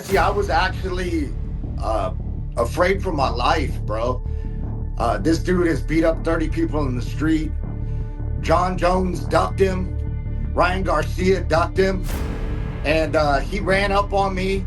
See, I was actually afraid for my life, bro. This dude has beat up 30 people in the street. John Jones ducked him. Ryan Garcia ducked him. And he ran up on me.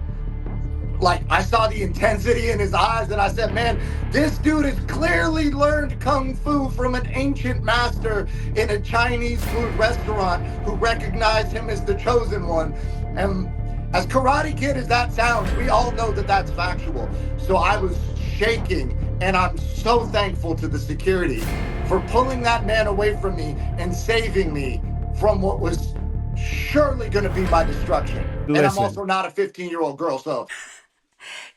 Like, I saw the intensity in his eyes, and I said, man, this dude has clearly learned kung fu from an ancient master in a Chinese food restaurant who recognized him as the chosen one. And as Karate Kid as that sounds, we all know that that's factual. So I was shaking, and I'm so thankful to the security for pulling that man away from me and saving me from what was surely going to be my destruction. Listen. And I'm also not a 15-year-old girl, so...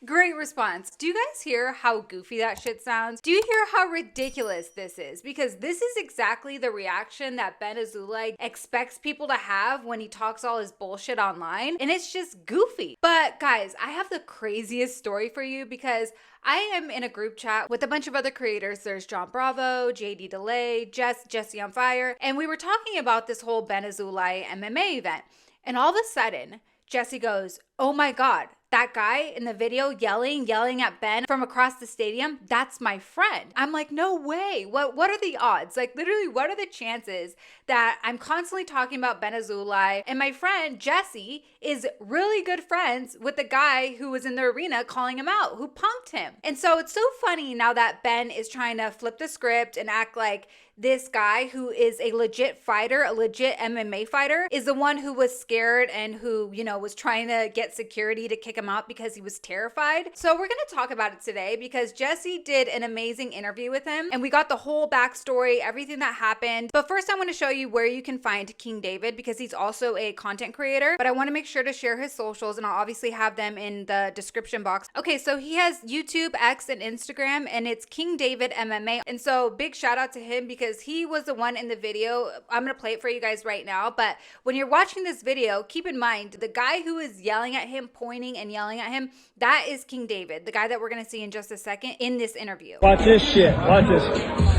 Great response. Do you guys hear how goofy that shit sounds? Do you hear how ridiculous this is? Because this is exactly the reaction that Ben Azoulay expects people to have when he talks all his bullshit online. And it's just goofy. But guys, I have the craziest story for you because I am in a group chat with a bunch of other creators. There's John Bravo, JD Delay, Jesse on Fire. And we were talking about this whole Ben Azoulay MMA event. And all of a sudden, Jesse goes, oh my God, that guy in the video yelling at Ben from across the stadium, that's my friend. I'm like, no way. What are the odds? Like, literally, what are the chances that I'm constantly talking about Ben Azoulay and my friend Jesse is really good friends with the guy who was in the arena calling him out, who punked him. And so it's so funny now that Ben is trying to flip the script and act like this guy who is a legit fighter, a legit MMA fighter, is the one who was scared and who, you know, was trying to get security to kick him out because he was terrified. So we're going to talk about it today because Jesse did an amazing interview with him and we got the whole backstory, everything that happened. But first I want to show you where you can find King David because he's also a content creator, but I want to make sure to share his socials and I'll obviously have them in the description box. Okay, so he has YouTube, X, and Instagram, and it's King David MMA. And so big shout out to him because he was the one in the video. I'm going to play it for you guys right now, but when you're watching this video, keep in mind the guy who is yelling at him, pointing and yelling at him, that is King David, the guy that we're going to see in just a second in this interview. Watch this shit. Watch this.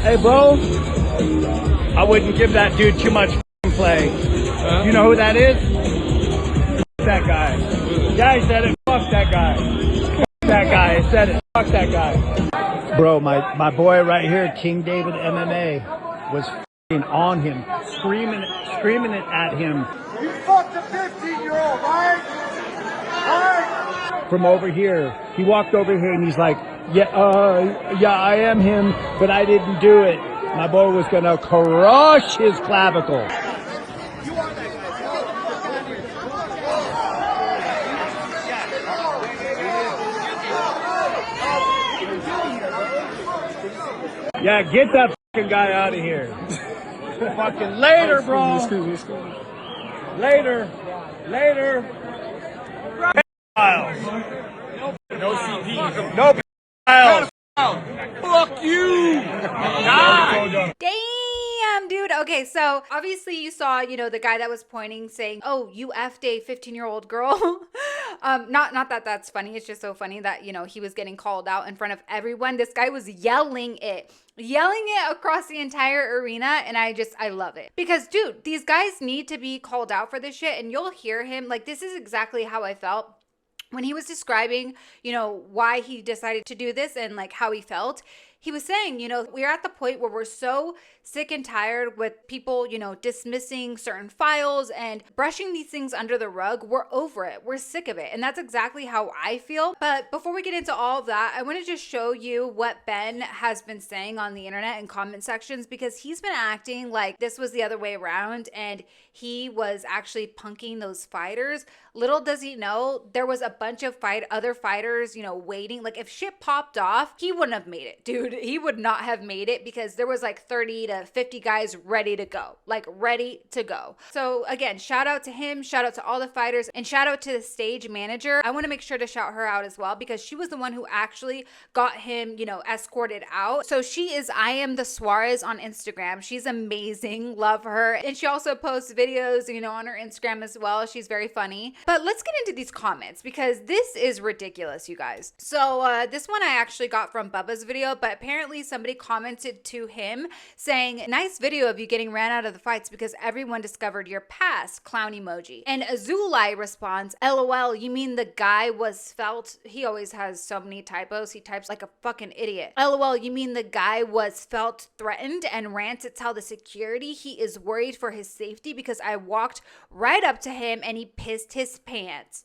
Hey, bro. I wouldn't give that dude too much play. You know who that is? That guy. Yeah, he said it. Fuck that guy. Fuck that guy. I said it. Fuck that guy. Bro, my boy right here, King David MMA, was f***ing on him, screaming it at him. You fucked a 15-year-old, right? Right? From over here, he walked over here and he's like, yeah, I am him, but I didn't do it. My boy was gonna crush his clavicle. Yeah, get that fucking guy out of here. Fucking later, bro. Later. No CP. No files. Fuck you. God. Damn, dude. Okay, so obviously you saw, you know, the guy that was pointing saying, oh, you effed a 15-year-old girl. Not that that's funny. It's just so funny that, you know, he was getting called out in front of everyone. This guy was yelling it across the entire arena. And I love it because, dude, these guys need to be called out for this shit. And you'll hear him like, this is exactly how I felt when he was describing, you know, why he decided to do this and like how he felt. He was saying, you know, we're at the point where we're so sick and tired with people, you know, dismissing certain files and brushing these things under the rug. We're over it. We're sick of it. And that's exactly how I feel. But before we get into all of that, I want to just show you what Ben has been saying on the internet and comment sections because he's been acting like this was the other way around and he was actually punking those fighters. Little does he know, there was a bunch of other fighters, you know, waiting. Like if shit popped off, he wouldn't have made it, dude. He would not have made it because there was like 30 to 50 guys ready to go, like ready to go. So again, shout out to him, shout out to all the fighters, and shout out to the stage manager. I want to make sure to shout her out as well because she was the one who actually got him, you know, escorted out. So she is I am the Suarez on Instagram. She's amazing, love her. And she also posts videos, you know, on her Instagram as well. She's very funny. But let's get into these comments because this is ridiculous, you guys. So this one I actually got from Bubba's video, but apparently somebody commented to him saying, nice video of you getting ran out of the fights because everyone discovered your past, clown emoji. And Azoulay responds, LOL, you mean the guy was felt, he always has so many typos, he types like a fucking idiot. LOL, you mean the guy was felt threatened and ran to tell the security he is worried for his safety because I walked right up to him and he pissed his pants.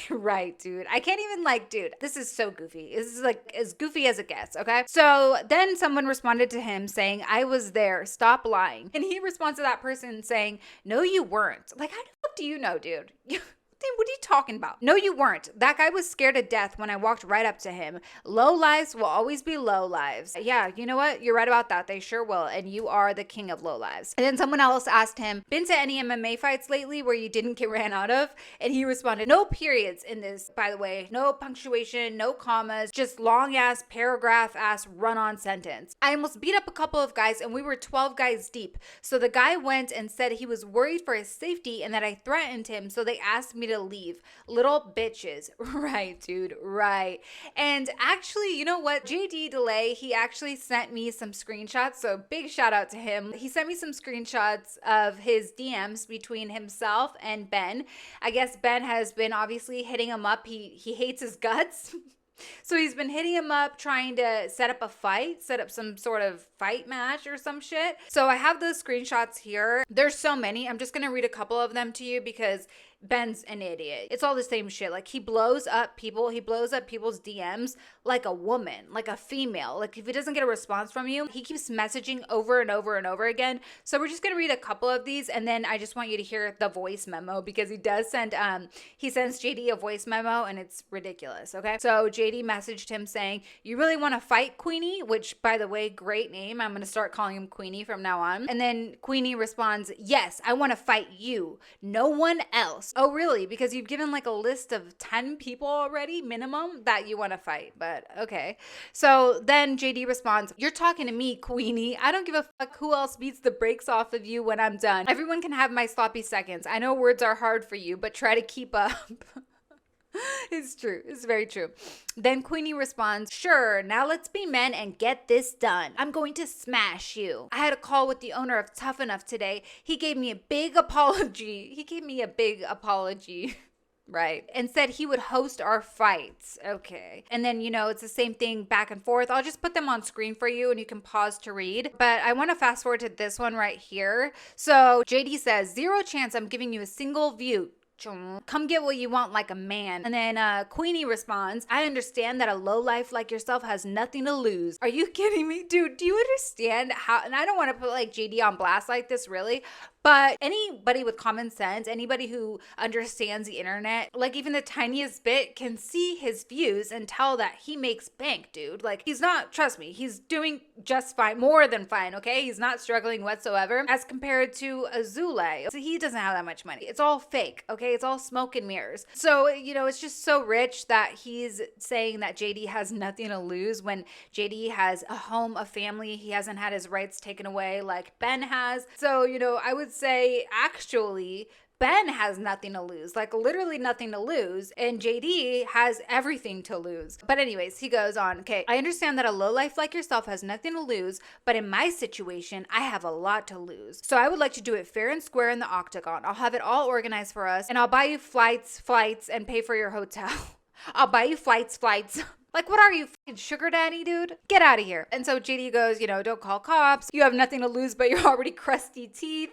Right, dude. I can't even dude, this is so goofy. This is like as goofy as it gets, okay? So then someone responded to him saying, I was there, stop lying. And he responds to that person saying, no, you weren't. Like, how the fuck do you know, dude? What are you talking about? No, you weren't. That guy was scared to death when I walked right up to him. Low lives will always be low lives. Yeah, you know what? You're right about that. They sure will. And you are the king of low lives. And then someone else asked him, been to any MMA fights lately where you didn't get ran out of? And he responded, no periods in this, by the way. No punctuation, no commas, just long ass paragraph ass run on sentence. I almost beat up a couple of guys and we were 12 guys deep. So the guy went and said he was worried for his safety and that I threatened him. So they asked me to leave. Little bitches. Right, dude. Right. And actually, you know what? JD Delay, he actually sent me some screenshots. So big shout out to him. He sent me some screenshots of his DMs between himself and Ben. I guess Ben has been obviously hitting him up. He hates his guts. So he's been hitting him up, trying to set up a fight, set up some sort of fight match or some shit. So I have those screenshots here. There's so many. I'm just going to read a couple of them to you because Ben's an idiot. It's all the same shit. Like, he blows up people. He blows up people's DMs like a woman, like a female. Like, if he doesn't get a response from you, he keeps messaging over and over and over again. So we're just going to read a couple of these, and then I just want you to hear the voice memo because he does send, he sends JD a voice memo, and it's ridiculous, okay? So JD messaged him saying, you really want to fight, Queenie? Which, by the way, great name. I'm going to start calling him Queenie from now on. And then Queenie responds, yes, I want to fight you. No one else. Oh, really? Because you've given like a list of 10 people already, minimum, that you want to fight. But okay. So then JD responds, you're talking to me, Queenie. I don't give a fuck who else beats the brakes off of you when I'm done. Everyone can have my sloppy seconds. I know words are hard for you, but try to keep up. It's true. It's very true. Then Queenie responds, sure, now let's be men and get this done. I'm going to smash you. I had a call with the owner of Tough Enough today. He gave me a big apology. Right. And said he would host our fights. Okay. And then, it's the same thing back and forth. I'll just put them on screen for you and you can pause to read. But I want to fast forward to this one right here. So JD says, 0 chance I'm giving you a single view. Come get what you want like a man. And then Queenie responds, I understand that a lowlife like yourself has nothing to lose. Are you kidding me? Dude, do you understand how, and I don't want to put like JD on blast like this really, but anybody with common sense, anybody who understands the internet, like even the tiniest bit, can see his views and tell that he makes bank, dude. Like, he's not, trust me, he's doing just fine, more than fine, okay? He's not struggling whatsoever as compared to Azoulay. So he doesn't have that much money. It's all fake, okay? It's all smoke and mirrors. So, it's just so rich that he's saying that JD has nothing to lose when JD has a home, a family. He hasn't had his rights taken away like Ben has. So, I would say actually Ben has nothing to lose, like literally nothing to lose, and JD has everything to lose. But anyways, he goes on, okay, I understand that a lowlife like yourself has nothing to lose, but in my situation, I have a lot to lose. So I would like to do it fair and square in the octagon. I'll have it all organized for us, and I'll buy you flights, and pay for your hotel. I'll buy you flights. Like, what are you, fucking sugar daddy, dude? Get out of here. And so JD goes, don't call cops. You have nothing to lose but your already crusty teeth.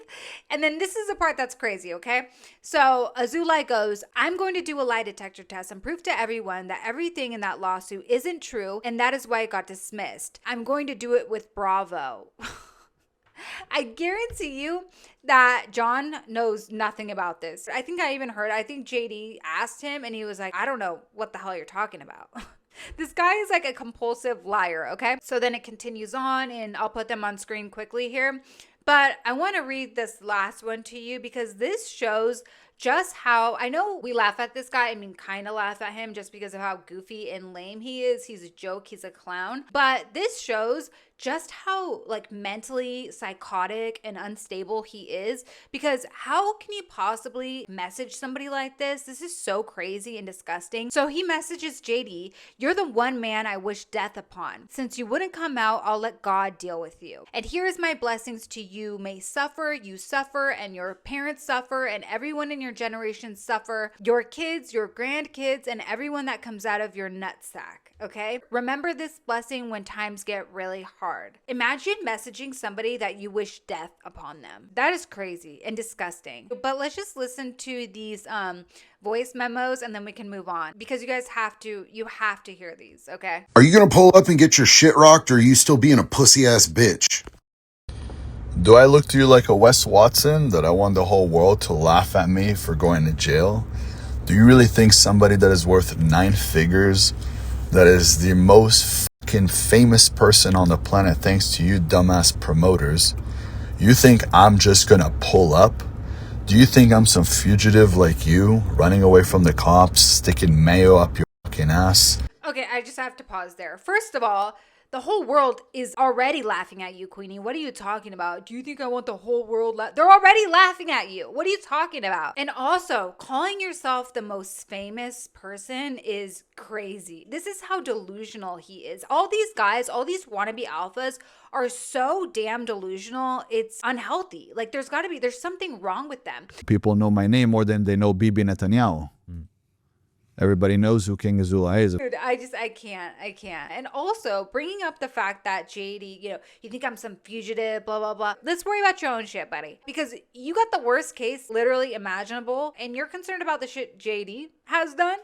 And then this is the part that's crazy, okay? So Azoulay goes, I'm going to do a lie detector test and prove to everyone that everything in that lawsuit isn't true, and that is why it got dismissed. I'm going to do it with Bravo. I guarantee you that John knows nothing about this. I think JD asked him and he was like, I don't know what the hell you're talking about. This guy is like a compulsive liar, okay? So then it continues on, and I'll put them on screen quickly here. But I want to read this last one to you because this shows just how, I know we laugh at this guy, I mean, kind of laugh at him just because of how goofy and lame he is. He's a joke, he's a clown. But this shows just how like mentally psychotic and unstable he is, because how can you possibly message somebody like this? This is so crazy and disgusting. So he messages JD, "You're the one man I wish death upon. Since you wouldn't come out, I'll let God deal with you. And here is my blessings to you. May you suffer, and your parents suffer, and everyone in your generation suffer, your kids, your grandkids, and everyone that comes out of your nutsack." Okay? Remember this blessing when times get really hard. Imagine messaging somebody that you wish death upon them. That is crazy and disgusting. But let's just listen to these voice memos and then we can move on, because you guys have to hear these, okay? Are you gonna pull up and get your shit rocked, or are you still being a pussy ass bitch? Do I look to you like a Wes Watson that I want the whole world to laugh at me for going to jail? Do you really think somebody that is worth 9 figures, that is the most fucking famous person on the planet thanks to you dumbass promoters, you think I'm just gonna pull up? Do you think I'm some fugitive like you, running away from the cops, sticking mayo up your fucking ass? Okay, I just have to pause there. First of all, the whole world is already laughing at you, Queenie. What are you talking about? Do you think I want the whole world? They're already laughing at you. What are you talking about? And also, calling yourself the most famous person is crazy. This is how delusional he is. All these guys, all these wannabe alphas are so damn delusional. It's unhealthy. Like there's something wrong with them. People know my name more than they know Bibi Netanyahu. Everybody knows who King Azoulay is. Dude, I can't. And also, bringing up the fact that JD, you think I'm some fugitive, blah, blah, blah. Let's worry about your own shit, buddy. Because you got the worst case literally imaginable, and you're concerned about the shit JD has done?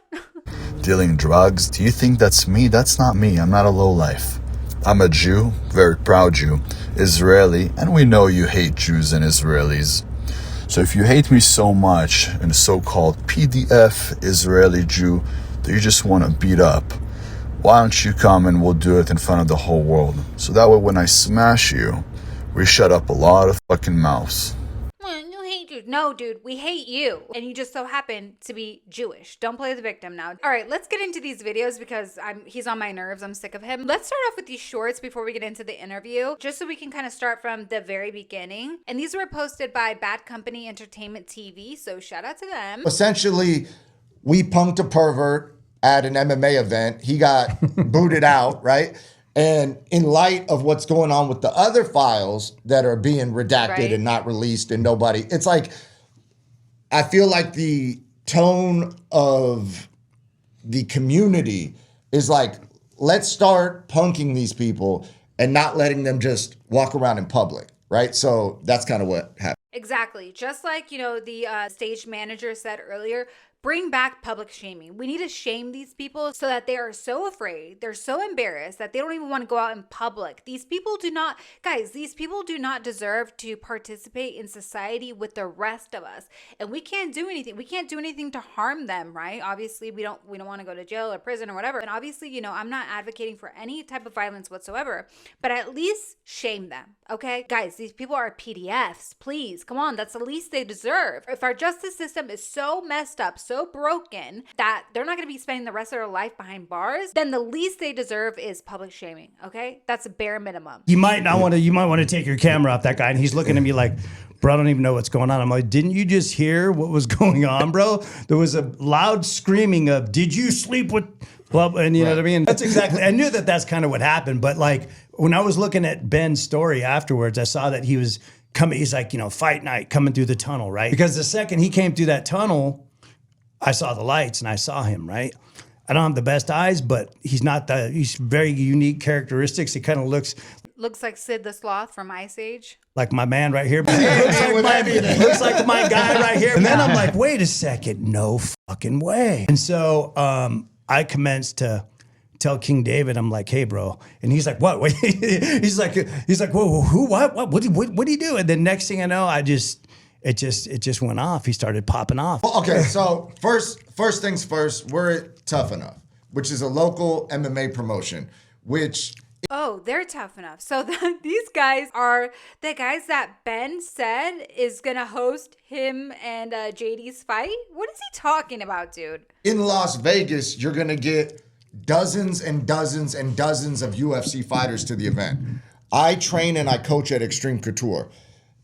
Dealing drugs. Do you think that's me? That's not me. I'm not a lowlife. I'm a Jew, very proud Jew, Israeli, and we know you hate Jews and Israelis. So if you hate me so much, and a so-called PDF Israeli Jew that you just want to beat up, why don't you come and we'll do it in front of the whole world? So that way when I smash you, we shut up a lot of fucking mouths. You hate Jews. No, dude, we hate you. And you just so happen to be Jewish. Don't play the victim now. All right, let's get into these videos because he's on my nerves. I'm sick of him. Let's start off with these shorts before we get into the interview, just so we can kind of start from the very beginning. And these were posted by Bad Company Entertainment TV, so shout out to them. Essentially, we punked a pervert at an MMA event. He got booted out, right? And in light of what's going on with the other files that are being redacted and not released and nobody, it's like, I feel like the tone of the community is like, let's start punking these people and not letting them just walk around in public, right? So that's kind of what happened. Exactly. Just like, the stage manager said earlier, bring back public shaming. We need to shame these people so that they are so afraid, they're so embarrassed that they don't even want to go out in public. These people do not deserve to participate in society with the rest of us. And we can't do anything. We can't do anything to harm them, right? Obviously, we don't want to go to jail or prison or whatever. And obviously, I'm not advocating for any type of violence whatsoever, but at least shame them, okay? Guys, these people are PDFs. Please, come on. That's the least they deserve. If our justice system is so messed up, so broken that they're not going to be spending the rest of their life behind bars, then the least they deserve is public shaming. Okay, that's a bare minimum. You might want to take your camera off that guy, and he's looking at me like, bro, I don't even know what's going on. I'm like, didn't you just hear what was going on, bro? There was a loud screaming of, did you sleep with, well, and you know what I mean? That's exactly, I knew that's kind of what happened. But like, when I was looking at Ben's story afterwards, I saw that he was coming, he's like, fight night coming through the tunnel, right? Because the second he came through that tunnel, I saw the lights and I saw him, right? I don't have the best eyes, but he's very unique characteristics. He kind of looks like Sid the Sloth from Ice Age. Like my man right here. looks like my guy right here. And then I'm like, wait a second, no fucking way. And so I commenced to tell King David, I'm like, hey, bro. And he's like, what? he's like, whoa, who, what do you do? And then next thing I know, it just went off. He started popping off. Okay, so first things first, we're at Tough Enough, which is a local MMA promotion, which Oh, they're tough enough. So these guys are the guys that Ben said is going to host him and JD's fight. What is he talking about, dude? In Las Vegas, you're going to get dozens and dozens and dozens of UFC fighters to the event. I train and I coach at Extreme Couture.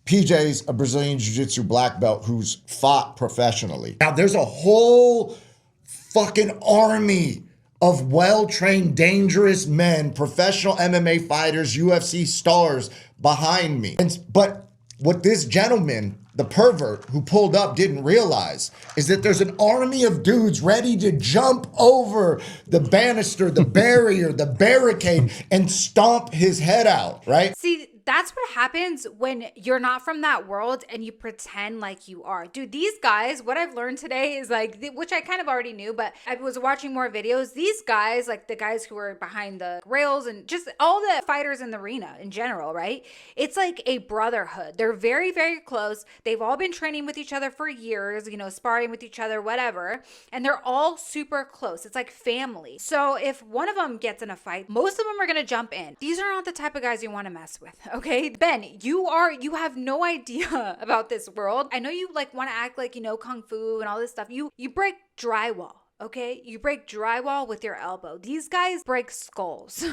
PJ's a Brazilian Jiu-Jitsu black belt who's fought professionally. Now, there's a whole fucking army of well-trained, dangerous men, professional MMA fighters, UFC stars behind me. But what this gentleman, the pervert who pulled up, didn't realize is that there's an army of dudes ready to jump over the banister, the barrier, the barricade, and stomp his head out, right? See, that's what happens when you're not from that world and you pretend like you are. Dude, these guys, what I've learned today is like, which I kind of already knew, but I was watching more videos. These guys, like the guys who are behind the rails and just all the fighters in the arena in general, right? It's like a brotherhood. They're very, very close. They've all been training with each other for years, you know, sparring with each other, whatever. And they're all super close. It's like family. So if one of them gets in a fight, most of them are going to jump in. These are not the type of guys you want to mess with. Okay, Ben, you have no idea about this world. I know you like want to act like you know kung fu and all this stuff. You break drywall. Okay, you break drywall with your elbow. These guys break skulls.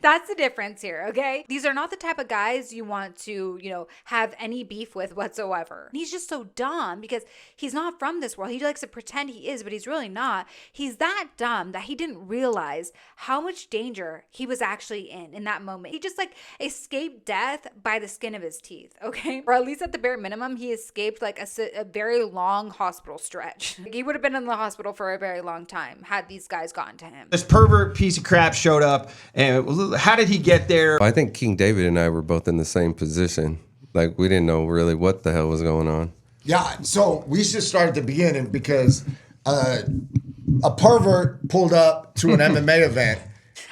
That's the difference here, okay? These are not the type of guys you want to, you know, have any beef with whatsoever. And he's just so dumb because he's not from this world. He likes to pretend he is, but he's really not. He's that dumb that he didn't realize how much danger he was actually in that moment. He just like escaped death by the skin of his teeth, okay? Or at least at the bare minimum, he escaped like a very long hospital stretch. Like, he would have been in the hospital for a very long time had these guys gotten to him. This pervert piece of crap showed up, and how did he get there? I think King David and I were both in the same position. Like, we didn't know really what the hell was going on. Yeah, so we should start at the beginning because a pervert pulled up to an MMA event.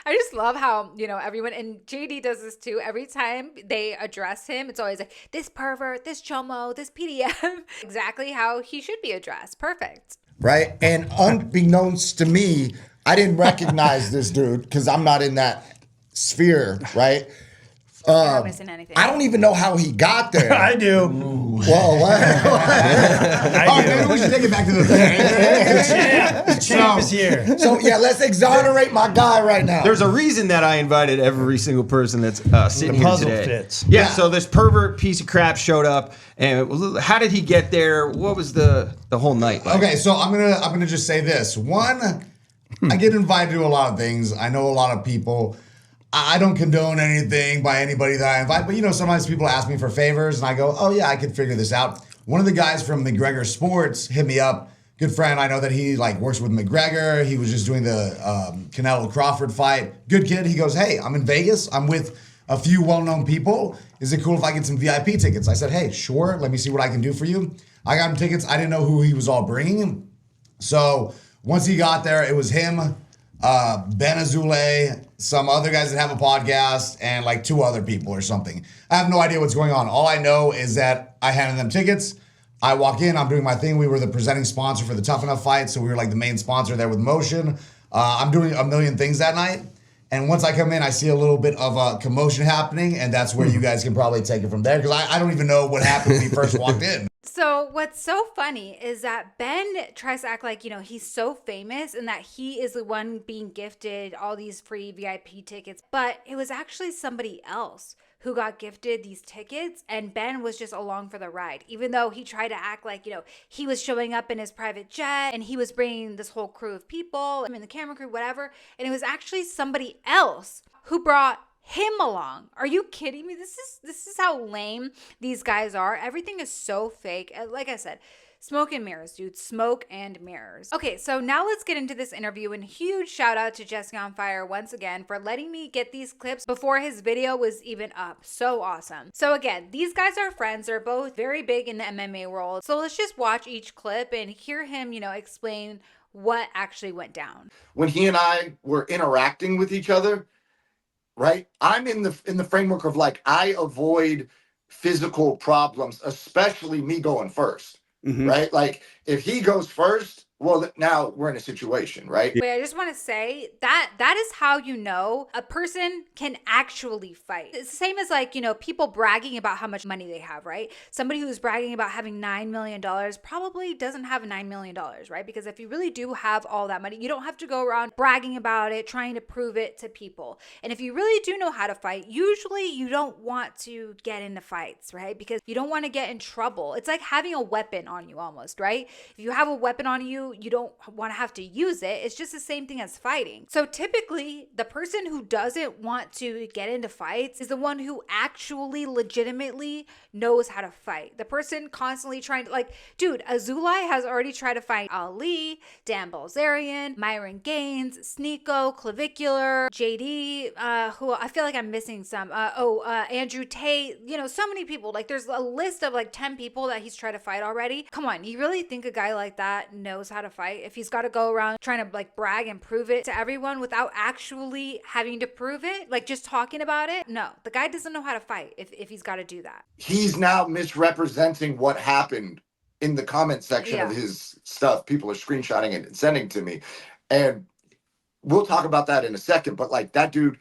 I just love how, you know, everyone, and JD does this too, every time they address him, it's always like, this pervert, this chomo, this PDF. Exactly how he should be addressed. Perfect. Right? And unbeknownst to me, I didn't recognize this dude because I'm not in that sphere, right? You're not missing anything. I don't even know how he got there. I do. Whoa, what? I do. Maybe we should take it back to the thing. The champ is here. So, yeah, let's exonerate my guy right now. There's a reason that I invited every single person that's sitting The here puzzle today. fits. Yeah, so this pervert piece of crap showed up, and how did he get there? What was the whole night like? Okay, so I'm gonna just say this. One, I get invited to a lot of things. I know a lot of people. I don't condone anything by anybody that I invite, but you know, sometimes people ask me for favors, and I go, "Oh yeah, I could figure this out." One of the guys from McGregor Sports hit me up. Good friend. I know that he like works with McGregor. He was just doing the Canelo Crawford fight. Good kid. He goes, "Hey, I'm in Vegas. I'm with a few well-known people. Is it cool if I get some VIP tickets?" I said, "Hey, sure. Let me see what I can do for you." I got him tickets. I didn't know who he was all bringing. So once he got there, it was him, Ben Azoulay, some other guys that have a podcast, and like 2 other people or something. I have no idea what's going on. All I know is that I handed them tickets. I walk in, I'm doing my thing. We were the presenting sponsor for the Tough Enough fight, so we were like the main sponsor there with Motion. I'm doing a million things that night. And once I come in, I see a little bit of a commotion happening, and that's where you guys can probably take it from there, because I don't even know what happened when he first walked in. So what's so funny is that Ben tries to act like, you know, he's so famous and that he is the one being gifted all these free VIP tickets. But it was actually somebody else who got gifted these tickets, and Ben was just along for the ride, even though he tried to act like, you know, he was showing up in his private jet and he was bringing this whole crew of people, I mean, the camera crew, whatever. And it was actually somebody else who brought him along. Are you kidding me? This is how lame these guys are. Everything is so fake. Like I said, smoke and mirrors, dude. Smoke and mirrors. Okay, so now let's get into this interview, and huge shout out to Jesse on Fire once again for letting me get these clips before his video was even up. So awesome. So again, these guys are friends. They're both very big in the MMA world. So let's just watch each clip and hear him, you know, explain what actually went down. When he and I were interacting with each other, right? I'm in the framework of like, I avoid physical problems, especially me going first, right? Like if he goes first, Well, now we're in a situation, right? Wait, I just want to say that is how you know a person can actually fight. It's the same as like, people bragging about how much money they have, right? Somebody who's bragging about having $9 million probably doesn't have $9 million, right? Because if you really do have all that money, you don't have to go around bragging about it, trying to prove it to people. And if you really do know how to fight, usually you don't want to get into fights, right? Because you don't want to get in trouble. It's like having a weapon on you almost, right? If you have a weapon on you, you don't want to have to use it. It's just the same thing as fighting. So typically, the person who doesn't want to get into fights is the one who actually legitimately knows how to fight. The person constantly trying to, like, dude, Azoulay has already tried to fight Ali, Dan Bilzerian, Myron Gaines, Sneeko, Clavicular, JD, who I feel like I'm missing some. Andrew Tate, so many people. Like, there's a list of like 10 people that he's tried to fight already. Come on, you really think a guy like that knows how to fight? If he's got to go around trying to like brag and prove it to everyone without actually having to prove it, like just talking about it, no, the guy doesn't know how to fight if he's got to do that. He's now misrepresenting what happened in the comment section of his stuff. People are screenshotting it and sending to me. And we'll talk about that in a second. But like that dude,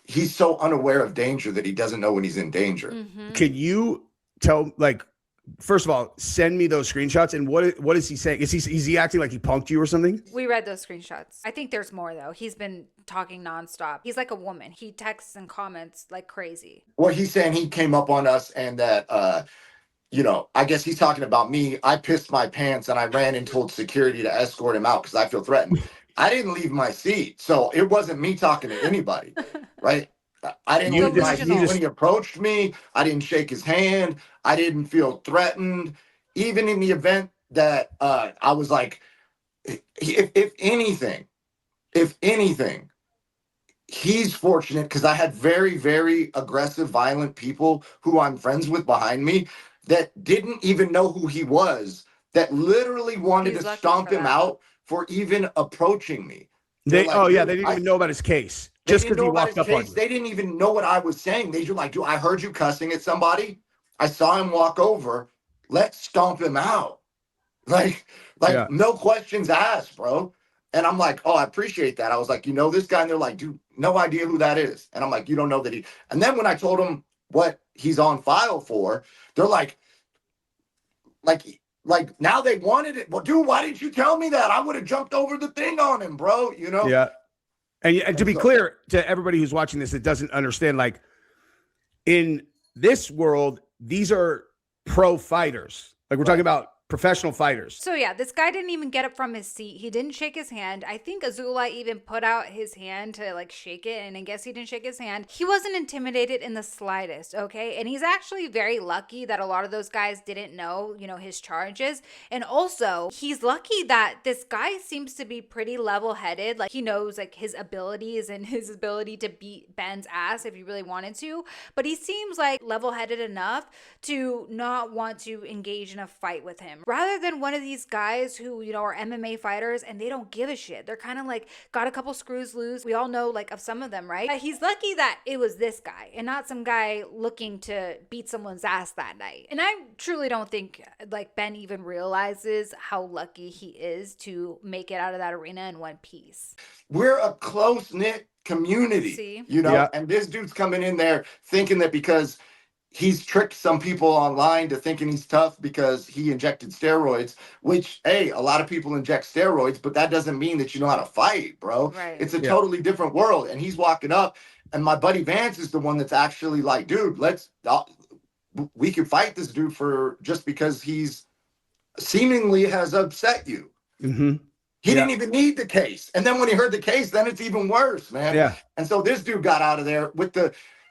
he's so unaware of danger that he doesn't know when he's in danger. Mm-hmm. Can you tell, like, first of all, send me those screenshots, and what is he saying? Is he acting like he punked you or something? We read those screenshots. I think there's more though. He's been talking nonstop. He's like a woman. He texts and comments like crazy. Well, he's saying he came up on us and that I guess he's talking about me. I pissed my pants and I ran and told security to escort him out because I feel threatened. I didn't leave my seat, so it wasn't me talking to anybody, right? I didn't leave my seat when he approached me. I didn't shake his hand. I didn't feel threatened. Even in the event that I was like, if anything, he's fortunate because I had very, very aggressive, violent people who I'm friends with behind me that didn't even know who he was, that literally wanted to stomp him out for even approaching me. They didn't even know about his case. Just because he walked up on you. They didn't even know what I was saying. They were like, dude, I heard you cussing at somebody. I saw him walk over. Let's stomp him out. No questions asked, bro. And I'm like, oh, I appreciate that. I was like, this guy? And they're like, dude, no idea who that is. And I'm like, you don't know that he. And then when I told them what he's on file for, they're like now they wanted it. Well, dude, why didn't you tell me that? I would have jumped over the thing on him, bro. Yeah. And to be clear to everybody who's watching this that doesn't understand, like in this world, these are pro fighters. Like we're talking about professional fighters. So yeah, this guy didn't even get up from his seat. He didn't shake his hand. I think Azoulay even put out his hand to like shake it, and I guess he didn't shake his hand. He wasn't intimidated in the slightest, okay? And he's actually very lucky that a lot of those guys didn't know, his charges. And also, he's lucky that this guy seems to be pretty level-headed. Like he knows like his abilities and his ability to beat Ben's ass if he really wanted to. But he seems like level-headed enough to not want to engage in a fight with him. Rather than one of these guys who, are MMA fighters and they don't give a shit. They're kind of like got a couple screws loose. We all know like of some of them, right? But he's lucky that it was this guy and not some guy looking to beat someone's ass that night. And I truly don't think like Ben even realizes how lucky he is to make it out of that arena in one piece. We're a close-knit community, See? And this dude's coming in there thinking that because he's tricked some people online to thinking he's tough because he injected steroids, which, hey, a lot of people inject steroids, but that doesn't mean that you know how to fight, bro. Right. It's a totally different world. And he's walking up, and my buddy Vance is the one that's actually like, dude, we can fight this dude for just because he's seemingly has upset you. Mm-hmm. He didn't even need the case. And then when he heard the case, then it's even worse, man. Yeah. And so this dude got out of there with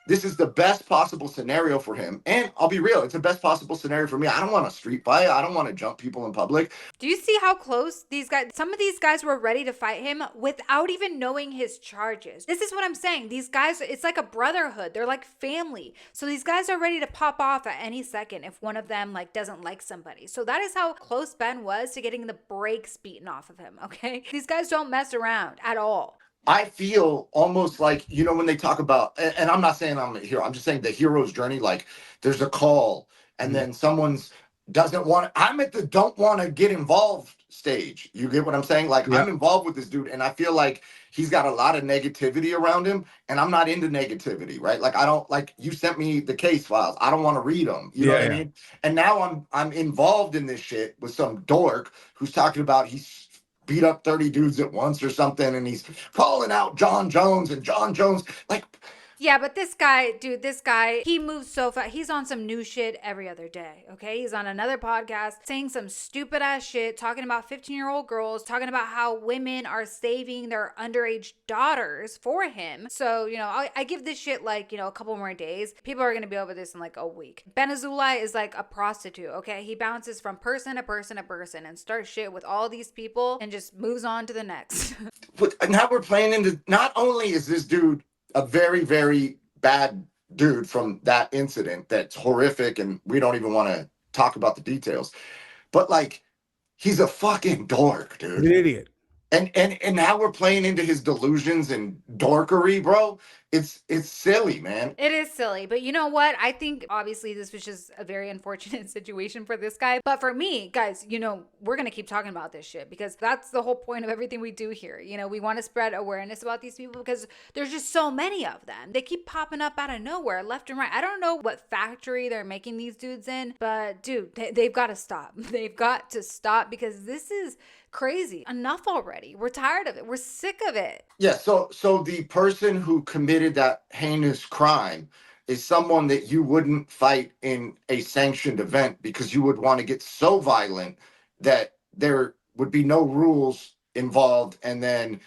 this is the best possible scenario for him. And I'll be real, it's the best possible scenario for me. I don't want a street fight. I don't want to jump people in public. Do you see how close these guys, some of these guys were ready to fight him without even knowing his charges. This is what I'm saying. These guys, it's like a brotherhood. They're like family. So these guys are ready to pop off at any second if one of them like doesn't like somebody. So that is how close Ben was to getting the brakes beaten off of him, okay? These guys don't mess around at all. I feel almost like, when they talk about, and I'm not saying I'm a hero, I'm just saying the hero's journey, like there's a call and then someone's don't want to get involved stage. You get what I'm saying? Like, I'm involved with this dude, and I feel like he's got a lot of negativity around him, and I'm not into negativity, right? Like, I don't like, you sent me the case files. I don't want to read them. You know what I mean? And now I'm involved in this shit with some dork who's talking about he's beat up 30 dudes at once or something, and he's calling out John Jones and John Jones. Like, Yeah, but this guy, dude, he moves so fast. He's on some new shit every other day, okay? He's on another podcast saying some stupid ass shit, talking about 15-year-old girls, talking about how women are saving their underage daughters for him. So, you know, I give this shit like, you know, a couple more days. People are going to be over this in like a week. Ben Azoulay is like a prostitute, okay? He bounces from person to person to person and starts shit with all these people and just moves on to the next. but now we're playing into, not only is this dude a very, very bad dude from that incident that's horrific and we don't even want to talk about the details, but like, he's a fucking dork, dude. An idiot. And now we're playing into his delusions and dorkery, bro. It's silly, man. It is silly, but you know what? I think obviously this was just a very unfortunate situation for this guy. But for me, guys, you know, we're going to keep talking about this shit because that's the whole point of everything we do here. You know, we want to spread awareness about these people because there's just so many of them. They keep popping up out of nowhere, left and right. I don't know what factory they're making these dudes in, but dude, they've got to stop. They've got to stop because this is crazy. Enough already. We're tired of it. We're sick of it. Yeah, so the person who committed that heinous crime is someone that you wouldn't fight in a sanctioned event because you would want to get so violent that there would be no rules involved, and then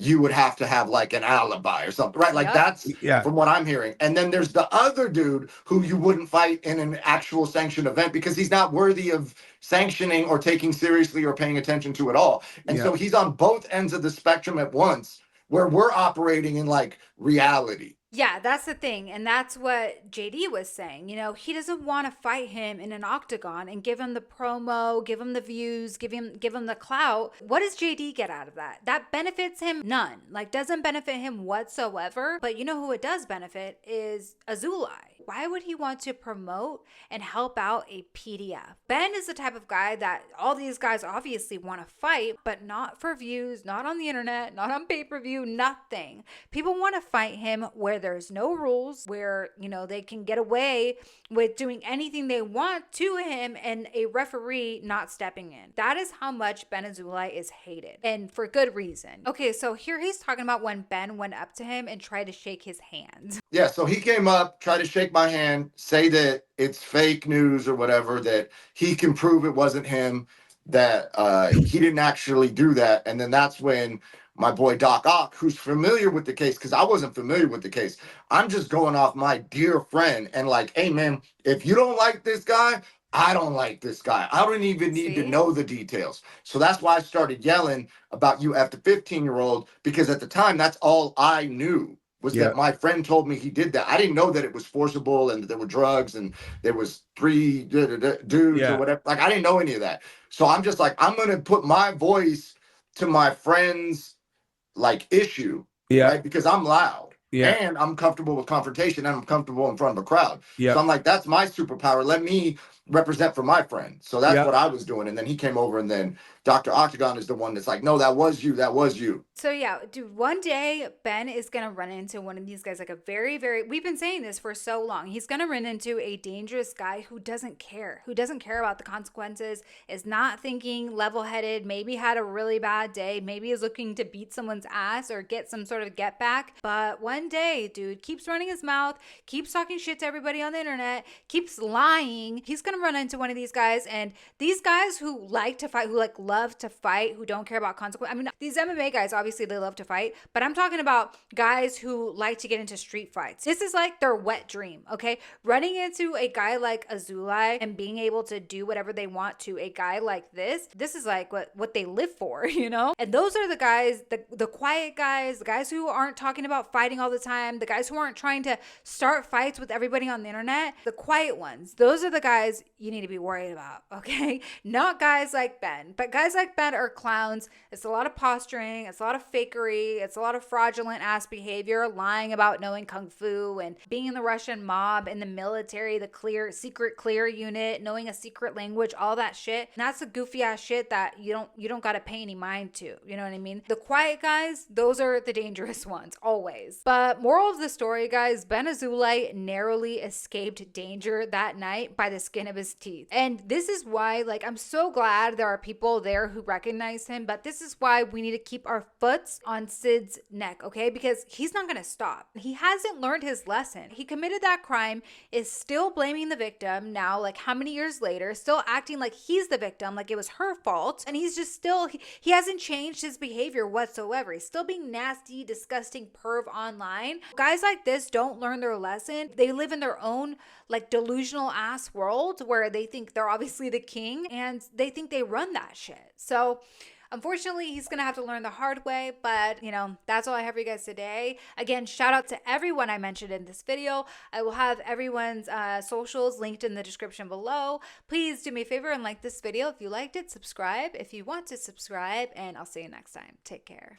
you would have to have like an alibi or something, right? Like that's from what I'm hearing. And then there's the other dude who you wouldn't fight in an actual sanctioned event because he's not worthy of sanctioning or taking seriously or paying attention to at all. And so he's on both ends of the spectrum at once, where we're operating in like reality. Yeah, that's the thing. And that's what JD was saying. You know, he doesn't want to fight him in an octagon and give him the promo, give him the views, give him the clout. What does JD get out of that? That benefits him none. Like, doesn't benefit him whatsoever. But you know who it does benefit is Azoulay. Why would he want to promote and help out a PDF? Ben is the type of guy that all these guys obviously want to fight, but not for views, not on the internet, not on pay-per-view, nothing. People want to fight him where there's no rules, where, you know, they can get away with doing anything they want to him and a referee not stepping in. That is how much Ben Azoulay is hated, and for good reason. Okay, so here he's talking about when Ben went up to him and tried to shake his hand. Yeah, so he came up, tried to shake my hand, say that it's fake news or whatever, that he can prove it wasn't him, that he didn't actually do that. And then that's when my boy Doc Ock, who's familiar with the case, because I wasn't familiar with the case. I'm just going off my dear friend and like, hey, man, if you don't like this guy, I don't like this guy. I don't even need to know the details. So that's why I started yelling about you after 15-year-old, because at the time, that's all I knew was that my friend told me he did that. I didn't know that it was forcible and that there were drugs and there was 3 dudes or whatever. Like, I didn't know any of that. So I'm just like, I'm going to put my voice to my friend's like issue, right? Because I'm loud and I'm comfortable with confrontation and I'm comfortable in front of a crowd. So I'm like, that's my superpower. Let me represent for my friend. So that's what I was doing. And then he came over, and then Dr. Octagon is the one that's like, no, that was you. That was you. So yeah, dude, one day Ben is going to run into one of these guys, like a very, we've been saying this for so long. He's going to run into a dangerous guy who doesn't care about the consequences, is not thinking level-headed, maybe had a really bad day, maybe is looking to beat someone's ass or get some sort of get back. But one day, dude, keeps running his mouth, keeps talking shit to everybody on the internet, keeps lying. He's going to run into one of these guys, and these guys who like to fight, who like love to fight, who don't care about consequences. I mean, these MMA guys, obviously they love to fight, but I'm talking about guys who like to get into street fights. This is like their wet dream, okay? Running into a guy like Azoulay and being able to do whatever they want to a guy like this is like what they live for, you know? And those are the guys, the quiet guys, the guys who aren't talking about fighting all the time, the guys who aren't trying to start fights with everybody on the internet, the quiet ones. Those are the guys you need to be worried about, okay? Not guys like Ben, but guys Guys like Ben are clowns. It's a lot of posturing. It's a lot of fakery. It's a lot of fraudulent ass behavior, lying about knowing Kung Fu and being in the Russian mob, in the military, the secret clear unit, knowing a secret language, all that shit. And that's the goofy ass shit that you don't got to pay any mind to. You know what I mean? The quiet guys, those are the dangerous ones, always. But moral of the story, guys, Ben Azoulay narrowly escaped danger that night by the skin of his teeth. And this is why, like, I'm so glad there are people there who recognize him, but this is why we need to keep our foots on Sid's neck, okay? Because he's not gonna stop. He hasn't learned his lesson. He committed that crime, is still blaming the victim now, like how many years later, still acting like he's the victim, like it was her fault. And he's just still, he hasn't changed his behavior whatsoever. He's still being nasty, disgusting perv online. Guys like this don't learn their lesson. They live in their own like delusional ass world where they think they're obviously the king and they think they run that shit. So unfortunately, he's going to have to learn the hard way, but you know, that's all I have for you guys today. Again, shout out to everyone I mentioned in this video. I will have everyone's socials linked in the description below. Please do me a favor and like this video if you liked it, subscribe if you want to subscribe, and I'll see you next time. Take care.